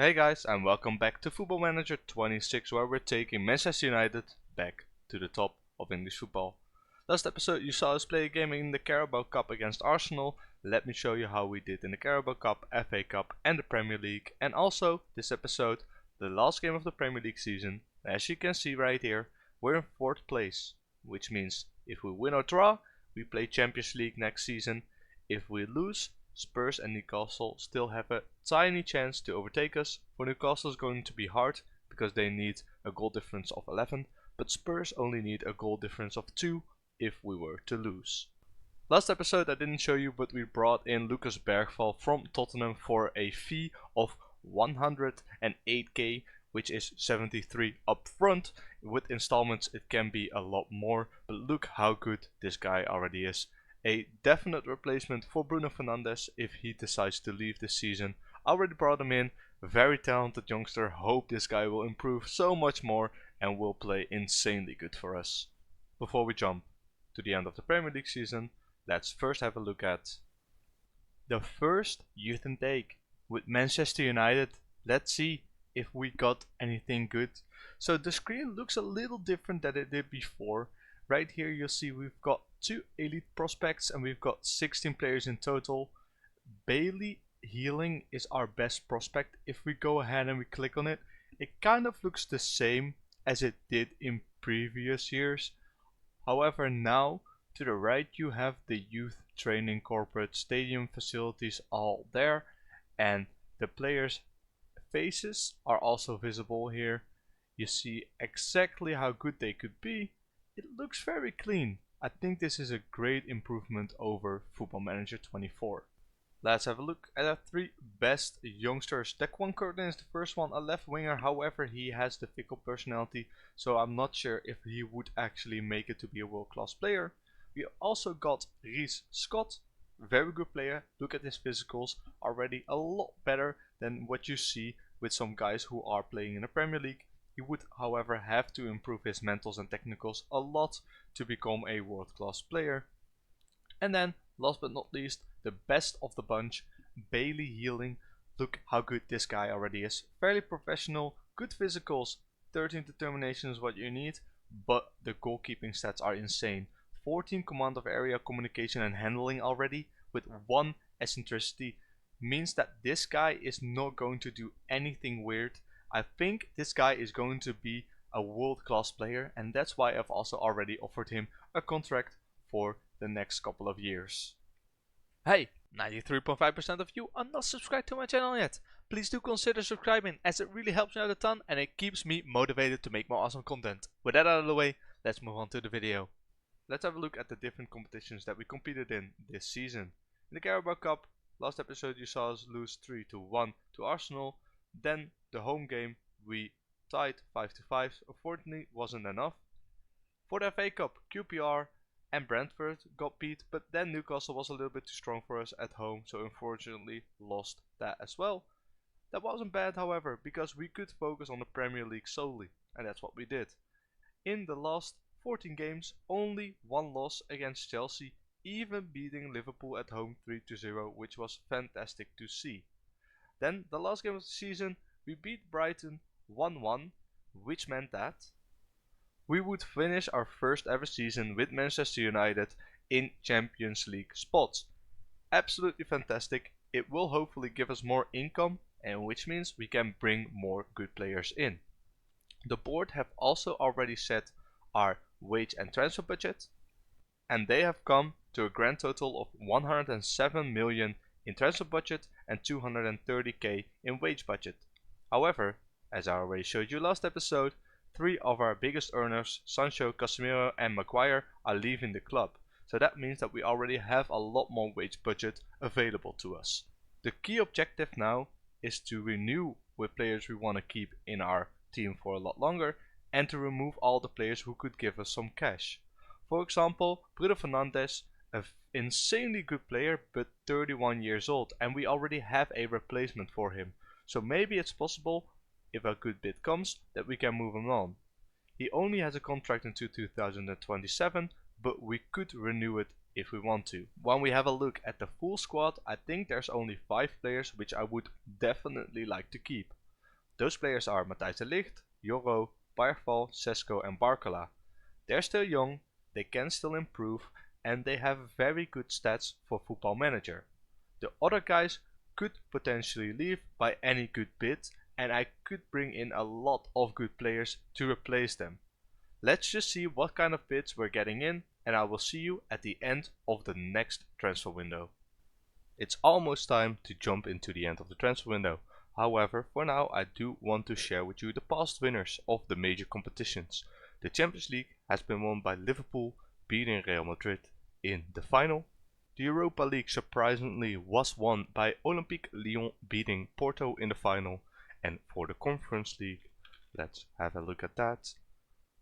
Hey guys, and welcome back to Football Manager 26, where we're taking Manchester United back to the top of English football. Last episode you saw us play a game in the Carabao Cup against Arsenal. Let me show you how we did in the Carabao Cup, FA Cup and the Premier League. And also, this episode, the last game of the Premier League season. As you can see right here, we're in 4th place, which means if we win or draw, we play Champions League next season. If we lose, Spurs and Newcastle still have a tiny chance to overtake us. For Newcastle is going to be hard because they need a goal difference of 11, but Spurs only need a goal difference of 2 if we were to lose. Last episode I didn't show you, but we brought in Lucas Bergval from Tottenham for a fee of 108k, which is 73 up front. With installments it can be a lot more, but look how good this guy already is. A definite replacement for Bruno Fernandes if he decides to leave this season. I already brought him in, very talented youngster. Hope this guy will improve so much more and will play insanely good for us. Before we jump to the end of the Premier League season, let's first have a look at the first youth intake with Manchester United. Let's see if we got anything good. So the screen looks a little different than it did before. Right here you'll see we've got 2 elite prospects and we've got 16 players in total. Bailey Healing is our best prospect. If we go ahead and we click on it, it kind of looks the same as it did in previous years. However, now to the right you have the youth training corporate stadium facilities all there, and the players' faces are also visible here. You see exactly how good they could be. It looks very clean. I think this is a great improvement over Football Manager 24. Let's have a look at our 3 best youngsters. Daquan Curtin is the first one, a left winger. However, he has the fickle personality, so I'm not sure if he would actually make it to be a world-class player. We also got Rhys Scott, very good player. Look at his physicals, already a lot better than what you see with some guys who are playing in the Premier League. He would, however, have to improve his mentals and technicals a lot to become a world-class player. And then, last but not least, the best of the bunch, Bailey Healing. Look how good this guy already is. Fairly professional, good physicals, 13 determination is what you need, but the goalkeeping stats are insane. 14 command of area, communication and handling already, with 1 eccentricity, means that this guy is not going to do anything weird. I think this guy is going to be a world-class player, and that's why I've also already offered him a contract for the next couple of years. Hey, 93.5% of you are not subscribed to my channel yet. Please do consider subscribing, as it really helps me out a ton and it keeps me motivated to make more awesome content. With that out of the way, let's move on to the video. Let's have a look at the different competitions that we competed in this season. In the Carabao Cup, last episode you saw us lose 3-1 to Arsenal. Then the home game we tied 5-5, unfortunately wasn't enough. For the FA Cup, QPR and Brentford got beat, but then Newcastle was a little bit too strong for us at home, so unfortunately lost that as well. That wasn't bad, however, because we could focus on the Premier League solely, and that's what we did. In the last 14 games, only 1 loss against Chelsea, even beating Liverpool at home 3-0, which was fantastic to see. Then the last game of the season, we beat Brighton 1-1, which meant that we would finish our first ever season with Manchester United in Champions League spots. Absolutely fantastic. It will hopefully give us more income, and which means we can bring more good players in. The board have also already set our wage and transfer budget, and they have come to a grand total of 107 million in transfer budget and 230k in wage budget. However, as I already showed you last episode, 3 of our biggest earners, Sancho, Casemiro and Maguire, are leaving the club. So that means that we already have a lot more wage budget available to us. The key objective now is to renew with players we want to keep in our team for a lot longer, and to remove all the players who could give us some cash. For example, Bruno Fernandes, an insanely good player but 31 years old, and we already have a replacement for him. So maybe it's possible, if a good bid comes, that we can move him on. He only has a contract until 2027, but we could renew it if we want to. When we have a look at the full squad, I think there's only 5 players which I would definitely like to keep. Those players are Matthijs de Ligt, Jorro, Barval, Sesko and Barcola. They're still young, they can still improve, and they have very good stats for Football Manager. The other guys could potentially leave by any good bid, and I could bring in a lot of good players to replace them. Let's just see what kind of bids we're getting in, and I will see you at the end of the next transfer window. It's almost time to jump into the end of the transfer window. However, for now I do want to share with you the past winners of the major competitions. The Champions League has been won by Liverpool, beating Real Madrid in the final. The Europa League surprisingly was won by Olympique Lyon, beating Porto in the final. And for the Conference League, let's have a look at that.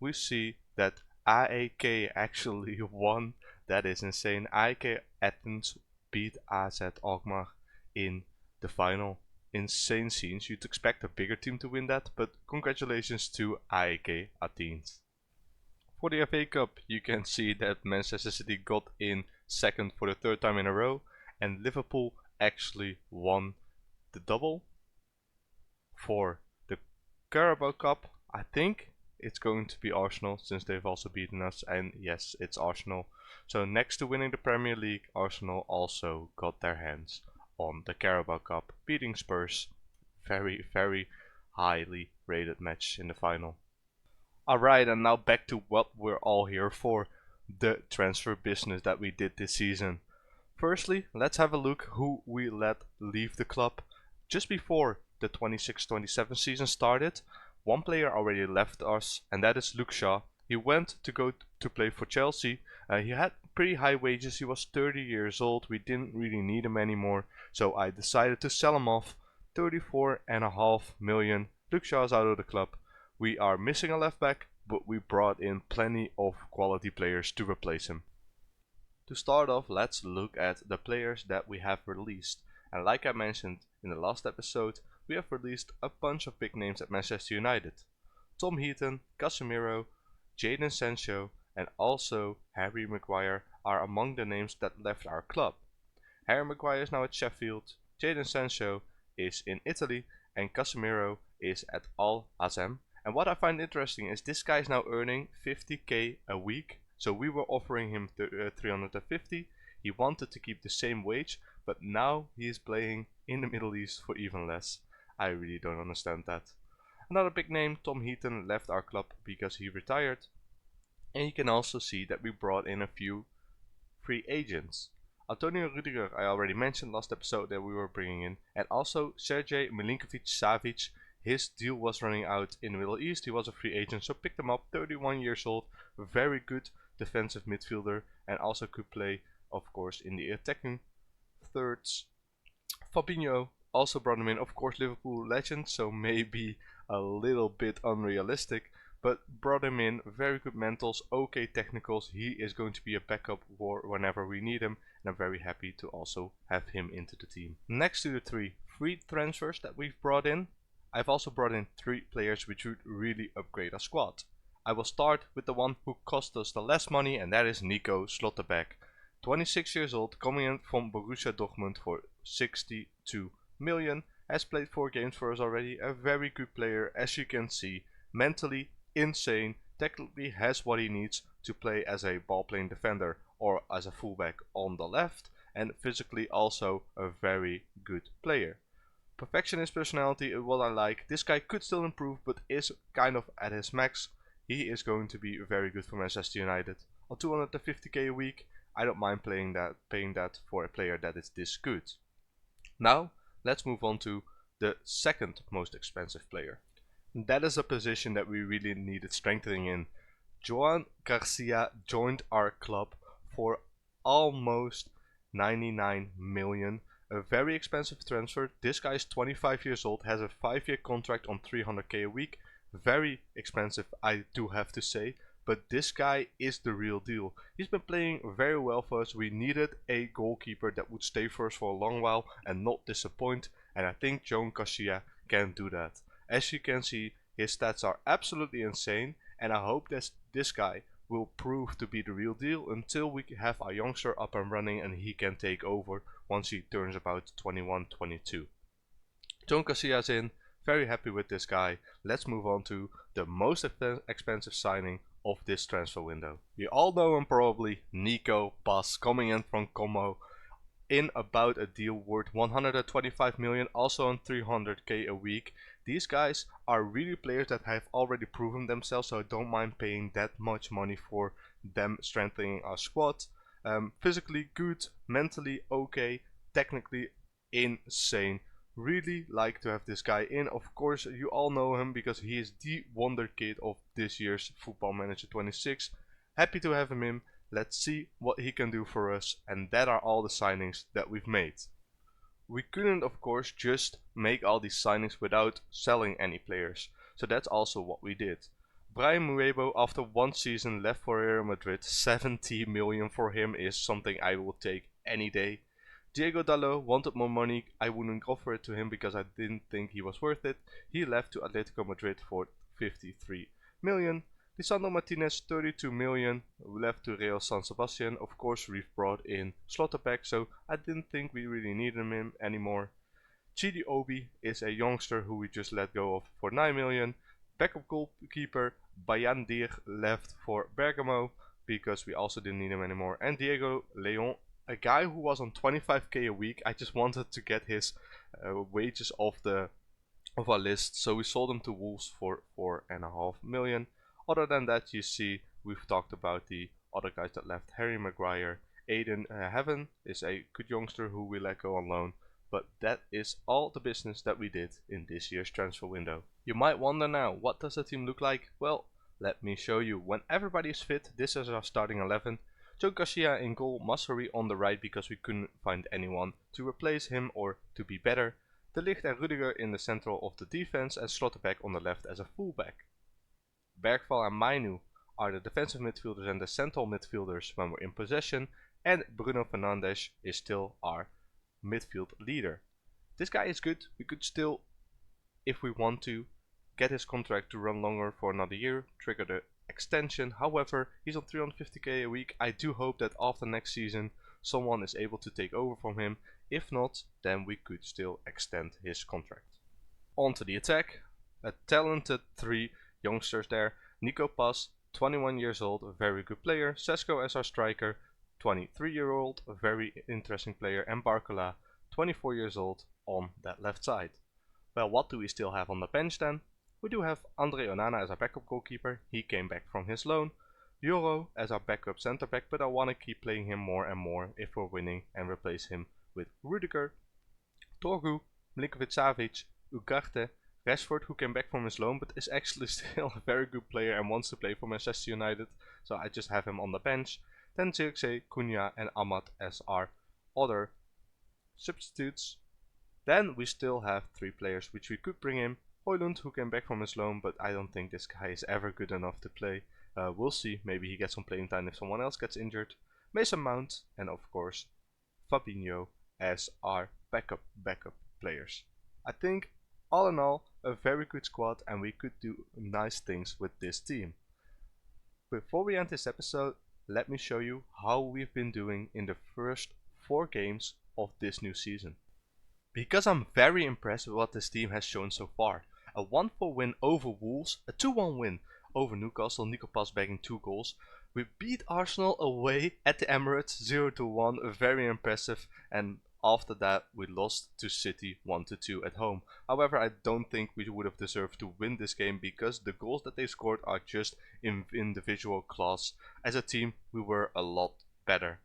We see that AEK actually won. That is insane. AEK Athens beat AZ Alkmaar in the final. Insane scenes. You'd expect a bigger team to win that, but congratulations to AEK Athens. For the FA Cup, you can see that Manchester City got in second for the third time in a row, and Liverpool actually won the double. For the Carabao Cup, I think it's going to be Arsenal, since they've also beaten us, and yes, it's Arsenal. So next to winning the Premier League, Arsenal also got their hands on the Carabao Cup, beating Spurs. Very, very highly rated match in the final. Alright, and now back to what we're all here for, the transfer business that we did this season. Firstly, let's have a look who we let leave the club. Just before the 26-27 season started, one player already left us, and that is Luke Shaw. He went to go to play for Chelsea. He had pretty high wages, he was 30 years old, we didn't really need him anymore, so I decided to sell him off. 34.5 million. Luke Shaw is out of the club. We are missing a left back, but we brought in plenty of quality players to replace him. To start off, let's look at the players that we have released. And like I mentioned in the last episode, we have released a bunch of big names at Manchester United. Tom Heaton, Casemiro, Jadon Sancho and also Harry Maguire are among the names that left our club. Harry Maguire is now at Sheffield, Jadon Sancho is in Italy and Casemiro is at Al Azam. And what I find interesting is this guy is now earning 50k a week. So we were offering him 350. He wanted to keep the same wage, but now he is playing in the Middle East for even less. I really don't understand that. Another big name, Tom Heaton, left our club because he retired. And you can also see that we brought in a few free agents. Antonio Rudiger, I already mentioned last episode that we were bringing in. And also Sergej Milinkovic-Savic. His deal was running out in the Middle East. He was a free agent, so picked him up. 31 years old, very good defensive midfielder, and also could play, of course, in the attacking thirds. Fabinho also brought him in, of course, Liverpool legend, so maybe a little bit unrealistic, but brought him in. Very good mentals, okay technicals. He is going to be a backup whenever we need him, and I'm very happy to also have him into the team. Next to the 3 free transfers that we've brought in, I've also brought in 3 players which would really upgrade our squad. I will start with the one who cost us the less money, and that is Nico Slotterbeck. 26 years old, coming in from Borussia Dortmund for 62 million. Has played 4 games for us already. A very good player, as you can see. Mentally insane. Technically has what he needs to play as a ball-playing defender or as a fullback on the left. And physically also a very good player. Perfectionist personality, what I like. This guy could still improve, but is kind of at his max. He is going to be very good for Manchester United. On 250k a week, I don't mind paying that for a player that is this good. Now, let's move on to the second most expensive player. That is a position that we really needed strengthening in. Joan Garcia joined our club for almost 99 million. A very expensive transfer. This guy is 25 years old, has a 5-year contract on 300k a week. Very expensive, I do have to say, but this guy is the real deal. He's been playing very well for us. We needed a goalkeeper that would stay for us for a long while and not disappoint, and I think Joan Garcia can do that. As you can see, his stats are absolutely insane, and I hope that this guy will prove to be the real deal until we have our youngster up and running and he can take over once he turns about 21-22. Joan Garcia's in, Very happy with this guy. Let's move on to the most expensive signing of this transfer window. You all know him probably, Nico Pas, coming in from Como in about a deal worth 125 million, also on 300k a week. These guys are really players that have already proven themselves, so I don't mind paying that much money for them strengthening our squad. Physically good, mentally okay, technically insane. Really like to have this guy in. Of course, you all know him because he is the wonder kid of this year's Football Manager 26. Happy to have him in. Let's see what he can do for us, and that are all the signings that we've made. We couldn't of course just make all these signings without selling any players, so that's also what we did. Brian Muebo, after one season, left for Real Madrid. 70 million for him is something I will take any day. Diego Dalot wanted more money. I wouldn't offer it to him because I didn't think he was worth it. He left to Atletico Madrid for 53 million. Lisandro Martinez, 32 million, left to Real San Sebastian. Of course, we've brought in Slotterbeck, so I didn't think we really needed him anymore. Chidi Obi is a youngster who we just let go of for 9 million. Backup goalkeeper Bayandir left for Bergamo because we also didn't need him anymore. And Diego Leon, a guy who was on 25k a week. I just wanted to get his wages off our list, so we sold him to Wolves for 4.5 million. Other than that, you see, we've talked about the other guys that left. Harry Maguire, Aiden Heaven is a good youngster who we let go on loan. But that is all the business that we did in this year's transfer window. You might wonder now, what does the team look like? Well, let me show you. When everybody is fit, this is our starting 11. Joe Garcia in goal, Masri on the right because we couldn't find anyone to replace him or to be better. De Ligt and Rudiger in the central of the defense, and Slotterbeck on the left as a fullback. Bergval and Mainu are the defensive midfielders and the central midfielders when we're in possession, and Bruno Fernandes is still our midfield leader. This guy is good. We could still, if we want to, get his contract to run longer for another year, trigger the extension. However, he's on 350k a week. I do hope that after next season someone is able to take over from him. If not, then we could still extend his contract. On to the attack. A talented 3 youngsters there. Nico Pas, 21 years old, a very good player. Sesko as our striker, 23-year-old, a very interesting player. And Barcola, 24 years old, on that left side. Well, what do we still have on the bench then? We do have Andre Onana as our backup goalkeeper. He came back from his loan. Joro as our backup centre back, but I want to keep playing him more and more if we're winning, and replace him with Rudiger. Torgu, Milinkovic-Savic, Ugarte, Rashford, who came back from his loan but is actually still a very good player and wants to play for Manchester United, so I just have him on the bench. Then Zirkzee, Cunha and Ahmad as our other substitutes. Then we still have 3 players which we could bring in. Højlund, who came back from his loan, but I don't think this guy is ever good enough to play. We'll see, maybe he gets some playing time if someone else gets injured. Mason Mount, and of course Fabinho as our backup players. I think all in all a very good squad, and we could do nice things with this team. Before we end this episode, let me show you how we've been doing in the first 4 games of this new season. Because I'm very impressed with what this team has shown so far. A 1-4 win over Wolves, a 2-1 win over Newcastle, Nico Pas bagging 2 goals. We beat Arsenal away at the Emirates 0-1, very impressive, and after that we lost to City 1-2 at home. However, I don't think we would have deserved to win this game because the goals that they scored are just in individual class. As a team we were a lot better.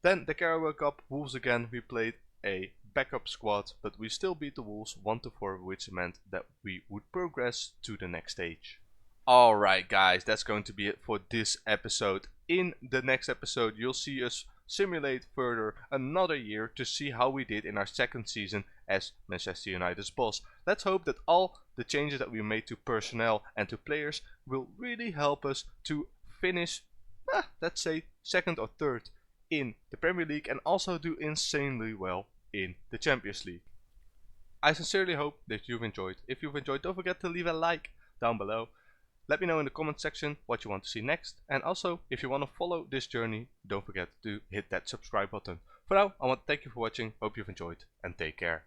Then the Carabao Cup, Wolves again, we played a backup squad, but we still beat the Wolves 1-4, which meant that we would progress to the next stage. Alright guys, that's going to be it for this episode. In the next episode you'll see us simulate further another year to see how we did in our second season as Manchester United's boss. Let's hope that all the changes that we made to personnel and to players will really help us to finish, let's say, second or third in the Premier League and also do insanely well in the Champions League. I sincerely hope that you've enjoyed. If you've enjoyed, don't forget to leave a like down below. Let me know in the comment section what you want to see next, and also if you want to follow this journey, don't forget to hit that subscribe button. For now, I want to thank you for watching, hope you've enjoyed, and take care.